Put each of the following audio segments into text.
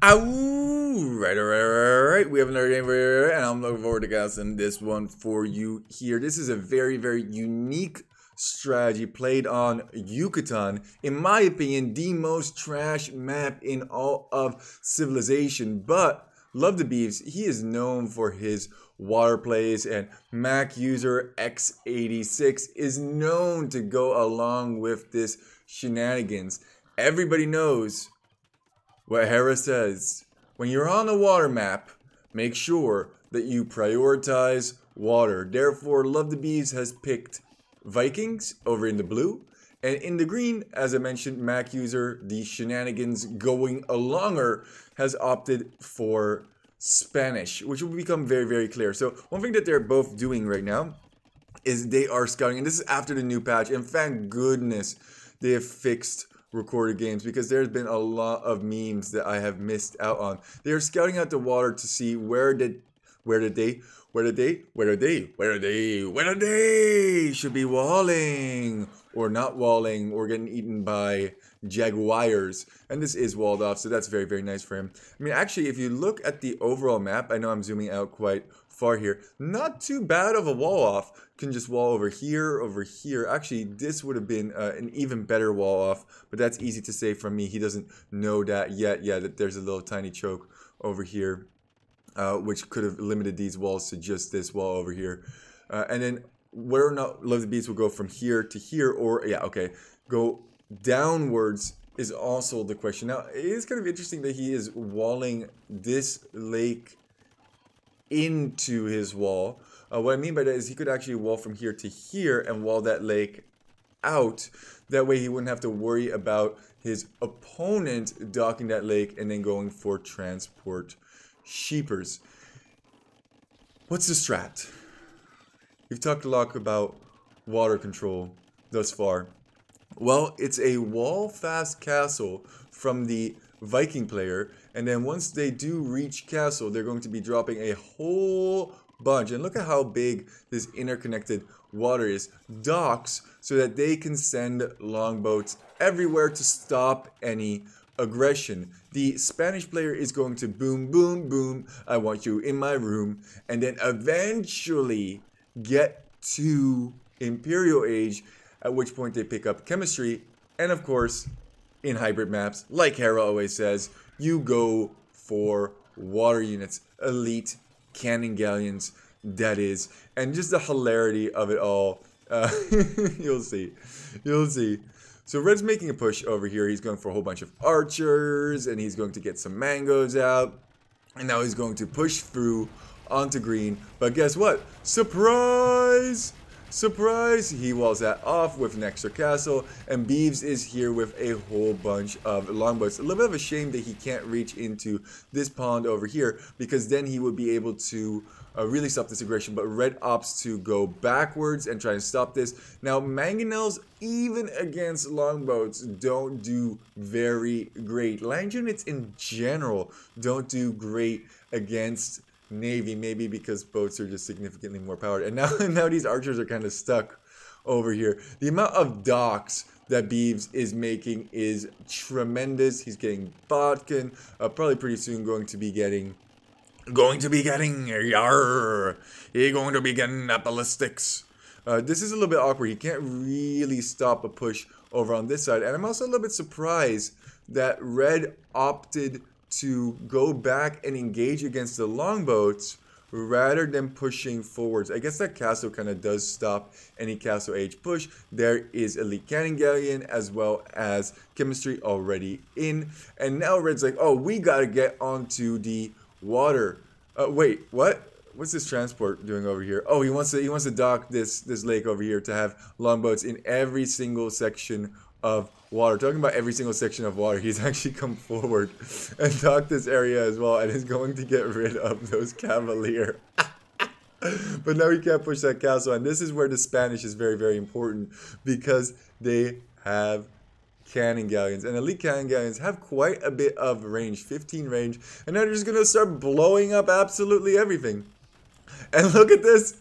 Alright. We have another game here, and I'm looking forward to casting this one for you here. This is a very, very unique strategy played on Yucatan. In my opinion, the most trash map in all of civilization. But Love the Beeves, he is known for his water plays, and Mac user X86 is known to go along with this shenanigans. Everybody knows what Hera says: when you're on a water map, make sure that you prioritize water. Therefore, Love the Bees has picked Vikings over in the blue, and in the green, as I mentioned, Mac user, the shenanigans going alonger, has opted for Spanish, which will become very, very clear. So one thing that they're both doing right now is they are scouting, and this is after the new patch, and thank goodness they have fixed recorded games, because there's been a lot of memes that I have missed out on. They are scouting out the water to see where they should be walling or not walling or getting eaten by jaguars. And this is walled off, so that's very, very nice for him. I mean, actually, if you look at the overall map, I know I'm zooming out quite far here, not too bad of a wall off. Can just wall over here, over here. Actually, this would have been an even better wall off, but that's easy to say from me. He doesn't know that yet. Yeah, that there's a little tiny choke over here, which could have limited these walls to just this wall over here. And then where or not Love the Beats will go from here to here, or yeah, okay, go downwards is also the question. Now, it is kind of interesting that he is walling this lake into his wall. What I mean by that is he could actually wall from here to here and wall that lake out. That way he wouldn't have to worry about his opponent docking that lake and then going for transport sheepers. What's the strat? We've talked a lot about water control thus far. Well, it's a wall fast castle from the Viking player, and then once they do reach castle, they're going to be dropping a whole bunch, and look at how big this interconnected water is, docks, so that they can send longboats everywhere to stop any aggression. The Spanish player is going to boom, boom, boom, I want you in my room, and then eventually get to Imperial age, at which point they pick up chemistry, and of course, in hybrid maps, like Hera always says, you go for water units, elite Cannon Galleons, that is. And just the hilarity of it all, you'll see. So Red's making a push over here. He's going for a whole bunch of archers, and he's going to get some mangoes out. And now he's going to push through onto green. But guess what? Surprise! Surprise! He walls that off with an extra castle, and Beeves is here with a whole bunch of longboats. A little bit of a shame that he can't reach into this pond over here, because then he would be able to really stop this aggression, but Red opts to go backwards and try and stop this. Now, mangonels, even against longboats, don't do very great. Land units in general don't do great against Navy, maybe because boats are just significantly more powered. And now these archers are kind of stuck over here. The amount of docks that Beeves is making is tremendous. He's getting Bodkin, probably pretty soon going to be getting yar. He's going to be getting ballistics. This is a little bit awkward. He can't really stop a push over on this side. And I'm also a little bit surprised that Red opted to go back and engage against the longboats rather than pushing forwards. I guess that castle kind of does stop any castle age push. There is Elite Cannon Galleon as well as chemistry already in. And now Red's like, oh, we gotta get onto the water. Wait, what? What's this transport doing over here? Oh, he wants to dock this lake over here to have longboats in every single section of water. Talking about every single section of water, he's actually come forward and docked this area as well, and is going to get rid of those cavalier. But now he can't push that castle, and this is where the Spanish is very, very important, because they have Cannon Galleons, and Elite Cannon Galleons have quite a bit of range, 15 range, and now they're just gonna start blowing up absolutely everything. And look at this.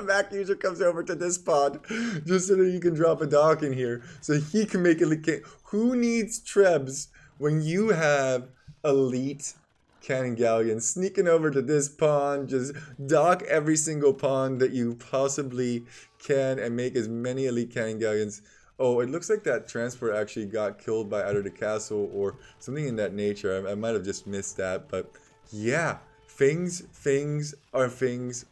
Mac user comes over to this pod just so that you can drop a dock in here so he can make it. Who needs trebs when you have elite Cannon Galleon sneaking over to this pond, just dock every single pond that you possibly can and make as many elite Cannon Galleons. Oh, it looks like that transport actually got killed by either the castle or something in that nature. I might have just missed that, but yeah. Things are things.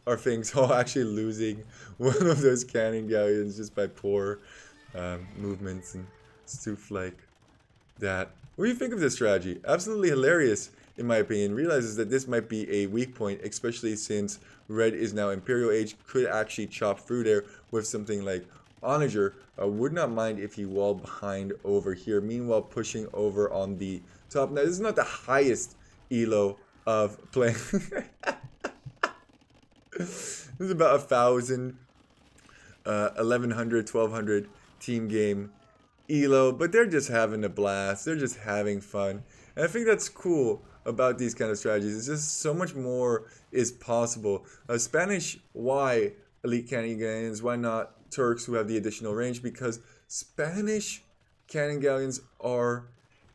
Oh, actually losing one of those Cannon Galleons just by poor movements and stuff like that. What do you think of this strategy? Absolutely hilarious, in my opinion. Realizes that this might be a weak point, especially since red is now Imperial Age. Could actually chop through there with something like Onager. Would not mind if he walled behind over here. Meanwhile, pushing over on the top. Now, this is not the highest elo of playing. This is about 1,000, 1,100, 1,200 team game elo, but they're just having a blast. They're just having fun, and I think that's cool about these kind of strategies. It's just so much more is possible. Spanish, why elite Cannon Galleons? Why not Turks who have the additional range? Because Spanish Cannon Galleons are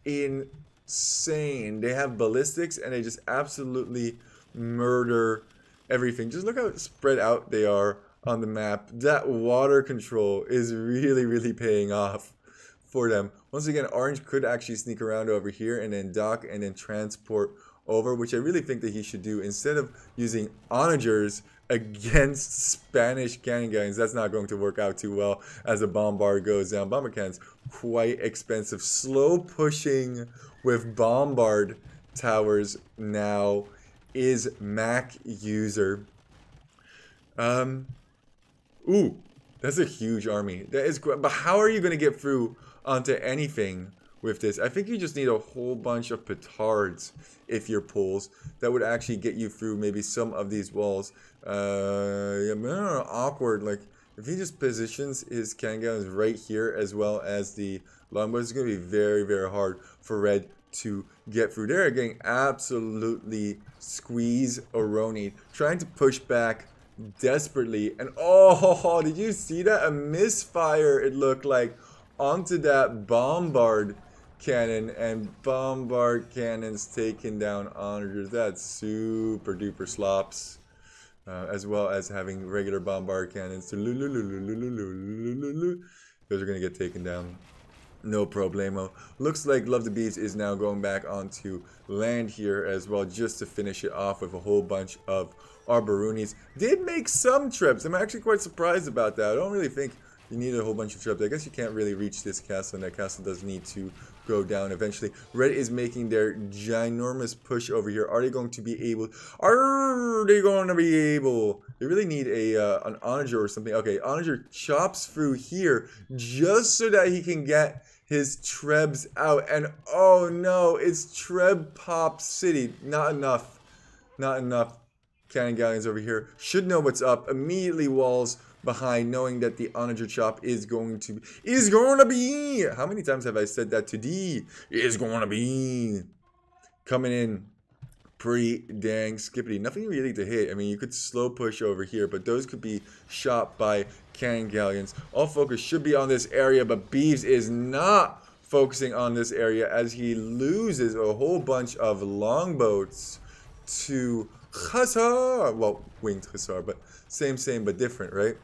insane. They have ballistics and they just absolutely murder everything. Just look how spread out they are on the map. That water control is really paying off for them. Once again, orange could actually sneak around over here and then dock and then transport over, which I really think that he should do instead of using onagers against Spanish Cannon Galleons. That's not going to work out too well as the bombard goes down. Bomber cannons, quite expensive. Slow pushing with bombard towers now is Mac user. Ooh, that's a huge army. That is great. But how are you going to get through onto anything with this? I think you just need a whole bunch of petards if you're pulls that would actually get you through maybe some of these walls. Yeah, awkward. Like if he just positions his cannon galleons right here as well as the longbows, it's going to be very hard for red to get through. They're getting absolutely squeeze-a-roni, trying to push back desperately. And oh, did you see that? A misfire, it looked like, onto that bombard cannon, and bombard cannons taking down onagers. That's super duper slops. As well as having regular bombard cannons. Those are going to get taken down. No problemo. Looks like Love the Bees is now going back onto land here as well, just to finish it off with a whole bunch of Arborunis. Did make some trips. I'm actually quite surprised about that. I don't really think you need a whole bunch of trips. I guess you can't really reach this castle, and that castle does need to go down eventually. Red is making their ginormous push over here. Are they going to be able? Are they going to be able? They really need a an onager or something. Okay, onager chops through here just so that he can get his trebs out. And oh no, it's Treb Pop City. Not enough. Not enough. Cannon Galleons over here should know what's up. Immediately walls behind, knowing that the onager chop is going to be. How many times have I said that today? Is going to be coming in pretty dang skippity. Nothing really to hit. I mean, you could slow push over here, but those could be shot by Cannon Galleons. All focus should be on this area, but Beeves is not focusing on this area as he loses a whole bunch of longboats to Hussar. Well, winged Hussar, but same but different, right?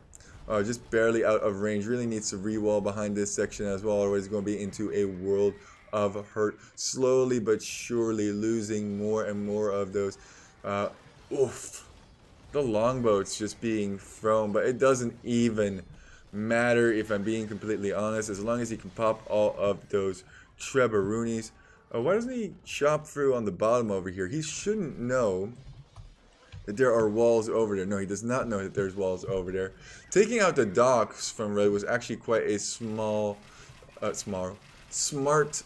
Just barely out of range. Really needs to re-wall behind this section as well, otherwise he's going to be into a world of hurt. Slowly but surely losing more and more of those. Oof. The longboats just being thrown, but it doesn't even matter if I'm being completely honest, as long as he can pop all of those Trebarunis. Why doesn't he chop through on the bottom over here? He shouldn't know that there are walls over there. No, he does not know that there's walls over there. Taking out the docks from red was actually quite a smart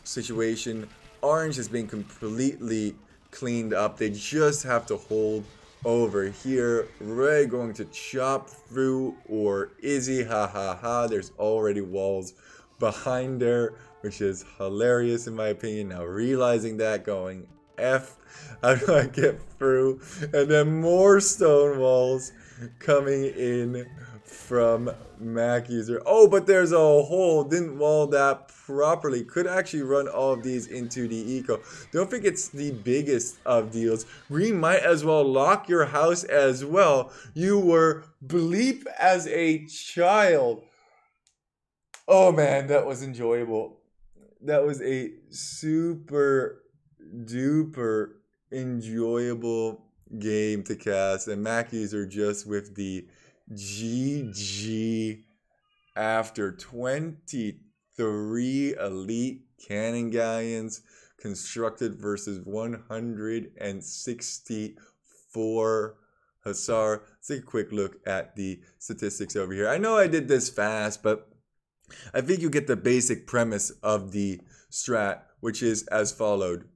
situation. Orange has been completely cleaned up. They just have to hold over here. Red going to chop through, or is he? There's already walls behind there, which is hilarious in my opinion. Now realizing that, going F, how do I get through? And then more stone walls coming in from Mac user. Oh, but there's a hole. Didn't wall that properly. Could actually run all of these into the eco. Don't think it's the biggest of deals. Green might as well lock your house as well. You were bleep as a child. Oh man, that was enjoyable. That was a super duper enjoyable game to cast. And Mac user just with the GG after 23 elite cannon galleons constructed versus 164 hussar. Let's take a quick look at the statistics over here. I know I did this fast, but I think you get the basic premise of the strat, which is as followed.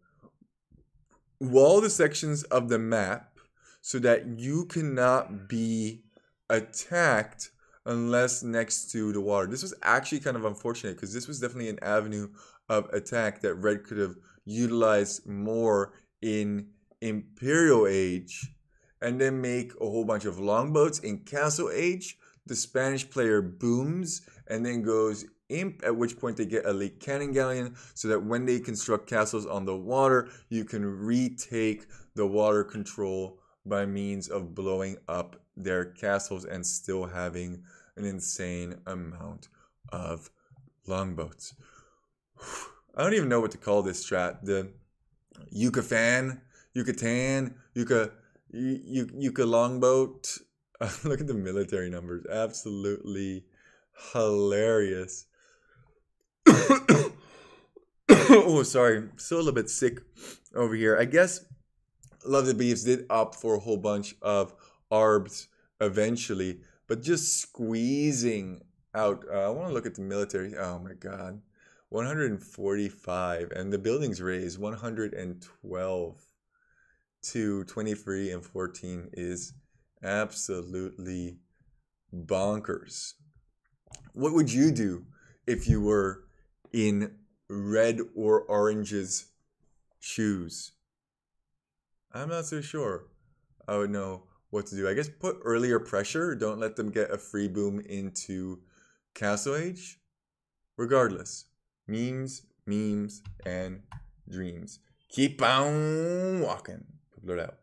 Wall the sections of the map so that you cannot be attacked unless next to the water. This was actually kind of unfortunate because this was definitely an avenue of attack that Red could have utilized more in Imperial Age and then make a whole bunch of longboats in Castle Age. The Spanish player booms and then goes imp, at which point they get elite cannon galleon so that when they construct castles on the water, you can retake the water control by means of blowing up their castles and still having an insane amount of longboats. I don't even know what to call this strat. The Yacatan, Yucca longboat. Look at the military numbers. Absolutely hilarious. Oh, sorry. Still a little bit sick over here. I guess Love the Beefs did opt for a whole bunch of ARBs eventually, but just squeezing out. I want to look at the military. Oh my God. 145. And the buildings raised 112 to 23 and 14 is absolutely bonkers. What would you do if you were in Red or Orange's shoes? I'm not so sure I would know what to do. I guess put earlier pressure. Don't let them get a free boom into Castle Age. Regardless, memes, and dreams. Keep on walking. Upload out.